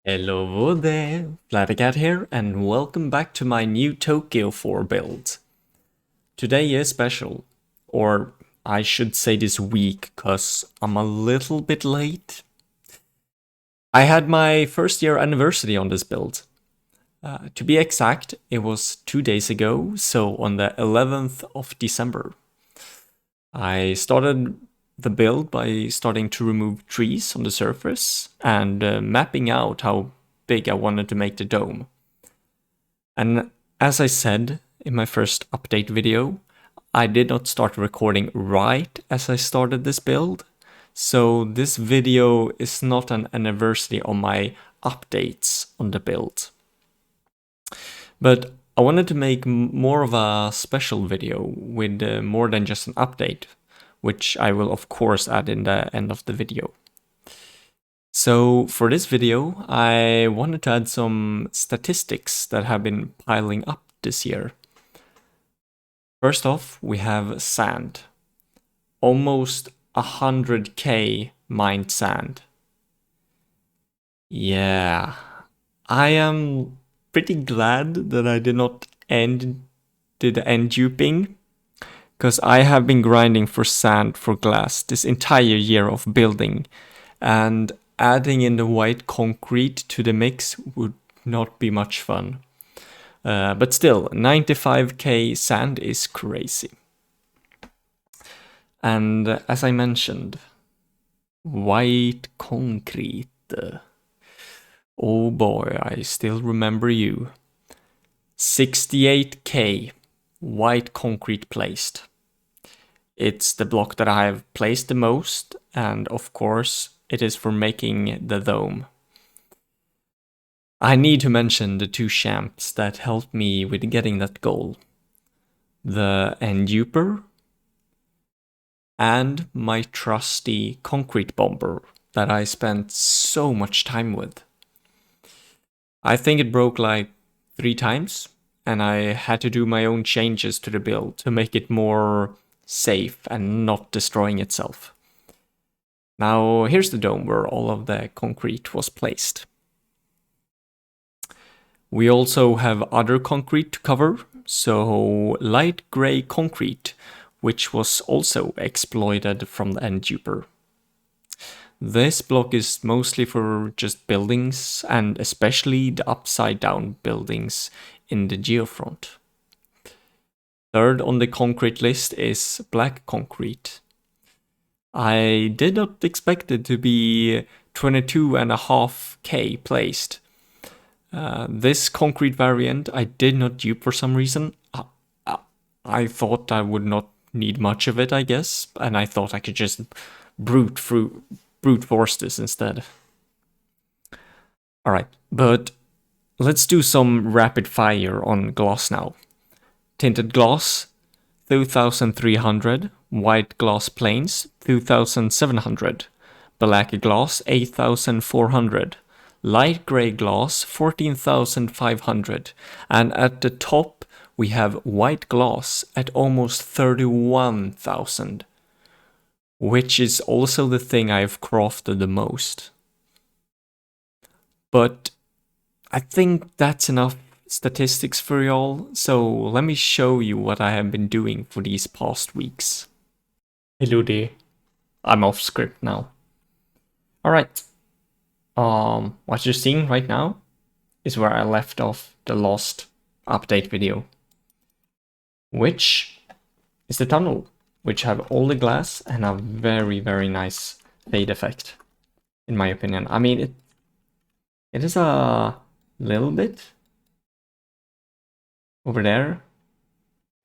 Hello there, Vladicat here, and welcome back to my new Tokyo 4 build. Today is special, or I should say this week, cause I'm a little bit late. I had my first year anniversary on this build. To be exact, it was 2 days ago, so on the 11th of December. I started the build by starting to remove trees on the surface and mapping out how big I wanted to make the dome. And as I said in my first update video, I did not start recording right as I started this build. So this video is not an anniversary on my updates on the build. But I wanted to make more of a special video with more than just an update, which I will of course add in the end of the video. So for this video, I wanted to add some statistics that have been piling up this year. First off, we have sand. Almost 100k mined sand. Yeah, I am pretty glad that I did not end duping, because I have been grinding for sand for glass this entire year of building, and adding in the white concrete to the mix would not be much fun. But still, 95k sand is crazy. And as I mentioned, white concrete. Oh boy, I still remember you. 68k white concrete placed. It's the block that I have placed the most, and of course, it is for making the dome. I need to mention the two champs that helped me with getting that goal. The Enduper and my trusty concrete bomber that I spent so much time with. I think it broke like 3 times, and I had to do my own changes to the build to make it more safe and not destroying itself. Now here's the dome where all of the concrete was placed. We also have other concrete to cover, so light gray concrete, which was also exploited from the Enduper. This block is mostly for just buildings, and especially the upside down buildings in the geofront. Third on the concrete list is black concrete. I did not expect it to be 22.5k placed. This concrete variant I did not dupe for some reason. I thought I would not need much of it, I guess, and I thought I could just brute force this instead. Alright, but let's do some rapid fire on glass now. Tinted glass, 2300. White glass planes, 2700. Black glass, 8400. Light gray glass, 14,500. And at the top, we have white glass at almost 31,000. Which is also the thing I've crafted the most. But I think that's enough statistics for y'all, so let me show you what I have been doing for these past weeks. Hello there. I'm off script now. Alright. What you're seeing right now is where I left off the last update video, which is the tunnel, which have all the glass and a very, very nice fade effect, in my opinion. I mean, it is a little bit over there,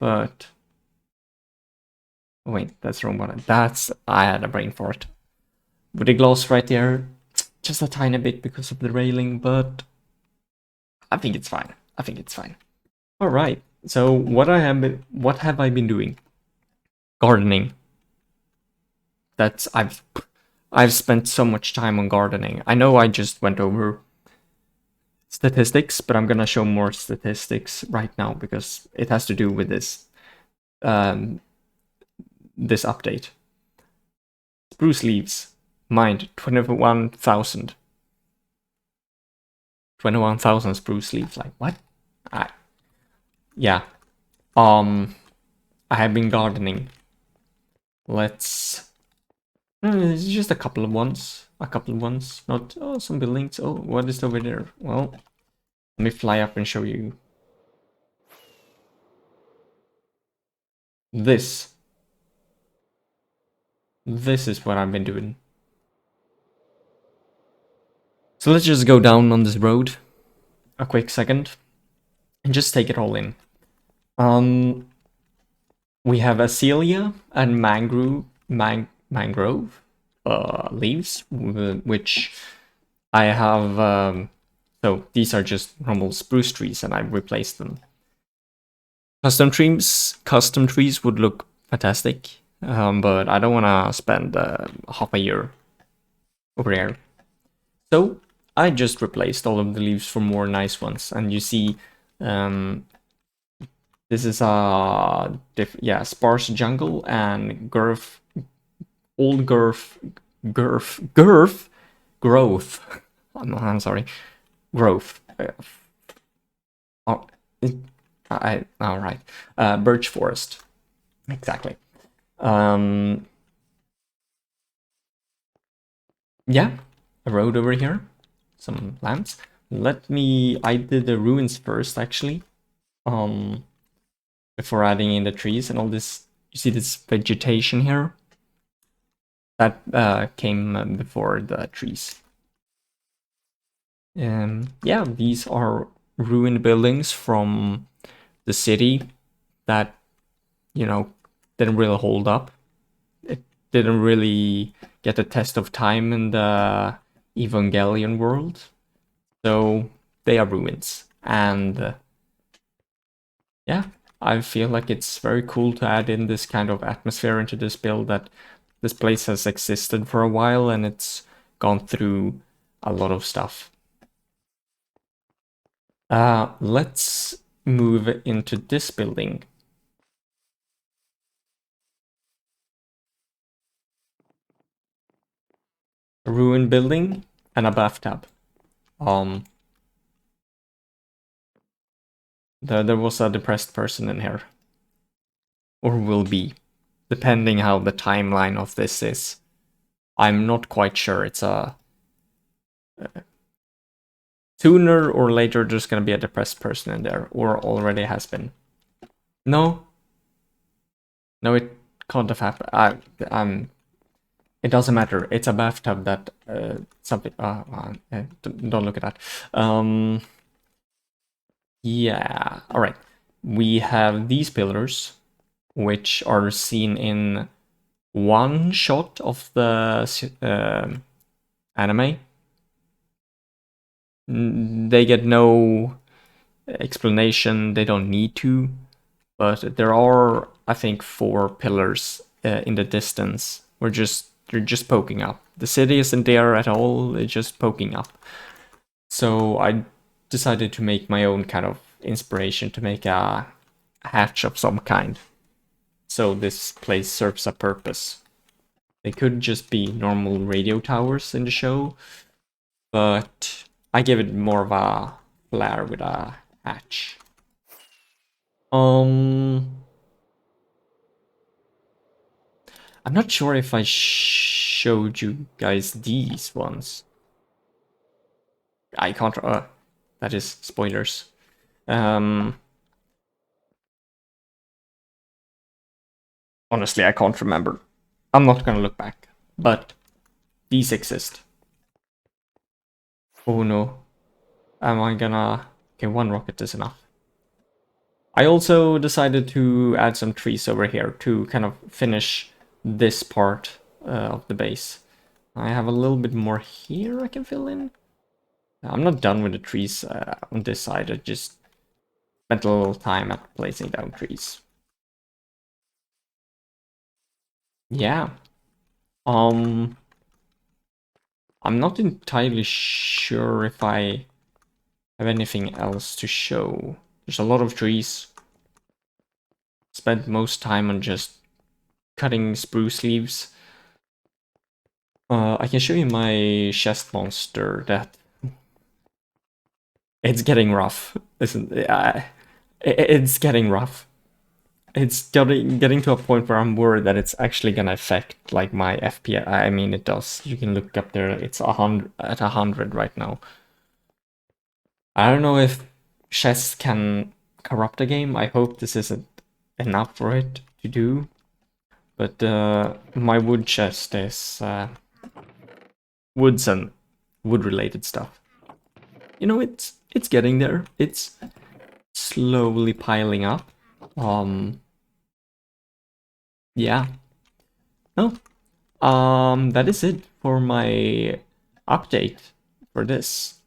but wait, that's the wrong button. I had a brain fart. With the glass right there, just a tiny bit because of the railing, but I think it's fine. I think it's fine. All right. So what have I been doing? Gardening. I've spent so much time on gardening. I know I just went over statistics, but I'm gonna show more statistics right now because it has to do with this this update. Spruce leaves mined 21,000. 21,000 spruce leaves. Like, what? Yeah. I have been gardening. Let's... It's just a couple of ones. Not... Oh, some buildings. Oh, what is over there? Well, let me fly up and show you. This is what I've been doing. So let's just go down on this road a quick second and just take it all in. We have Acelia and mangrove leaves, which I have. So these are just normal spruce trees, and I replaced them. Custom trees would look fantastic, but I don't want to spend half a year over there. So I just replaced all of the leaves for more nice ones, and you see, this is a sparse jungle and growth. I'm sorry, growth. All right. Birch forest. Exactly. Yeah, a road over here. Some lamps. I did the ruins first, actually. Before adding in the trees and all this. You see this vegetation here? That came before the trees. Yeah, these are ruined buildings from the city that, you know, didn't really hold up. It didn't really get the test of time in the Evangelion world. So they are ruins. And yeah, I feel like it's very cool to add in this kind of atmosphere into this build, that this place has existed for a while and it's gone through a lot of stuff. Let's move into this building. A ruined building and a bathtub. There was a depressed person in here. Or will be. Depending how the timeline of this is. I'm not quite sure. It's a... sooner or later there's gonna be a depressed person in there. Or already has been. No. No, it can't have happened. It doesn't matter. It's a bathtub that something. Don't look at that. Yeah. All right. We have these pillars, which are seen in one shot of the anime. They get no explanation. They don't need to, but there are, I think, 4 pillars in the distance. They're just poking up. The city isn't there at all. It's just poking up. So I decided to make my own kind of inspiration to make a hatch of some kind. So this place serves a purpose. They could just be normal radio towers in the show, but I give it more of a flair with a hatch. I'm not sure if I showed you guys these ones. I can't. That is spoilers. Honestly, I can't remember. I'm not gonna look back, but these exist. Oh no. Am I gonna... Okay, 1 rocket is enough. I also decided to add some trees over here to kind of finish this part of the base. I have a little bit more here I can fill in. I'm not done with the trees on this side. I just spent a little time at placing down trees. Yeah. I'm not entirely sure if I have anything else to show. There's a lot of trees. Spent most time on just cutting spruce leaves. I can show you my chest monster that It's getting rough. Listen, it's getting rough. It's getting to a point where I'm worried that it's actually gonna affect like my FPS. I mean, it does. You can look up there. It's 100 right now. I don't know if chess can corrupt a game. I hope this isn't enough for it to do. But my wood chest is woods and wood related stuff. You know, it's getting there. It's slowly piling up. Yeah. No. That is it for my update for this.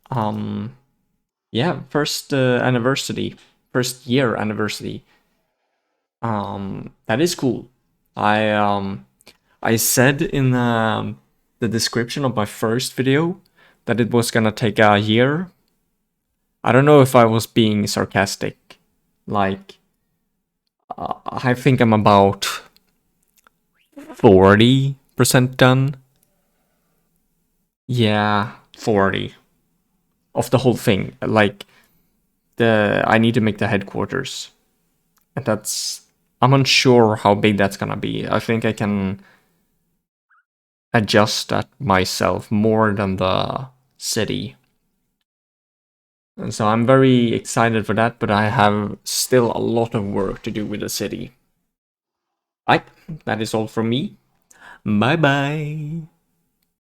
Yeah, first anniversary, first year anniversary. That is cool. I said in the description of my first video that it was gonna take a year. I don't know if I was being sarcastic. Like, I think I'm about 40% done. Yeah, 40 of the whole thing. Like, I need to make the headquarters. And I'm unsure how big that's gonna be. I think I can adjust that myself more than the city. And so I'm very excited for that, but I have still a lot of work to do with the city. Right, that is all from me. Bye bye.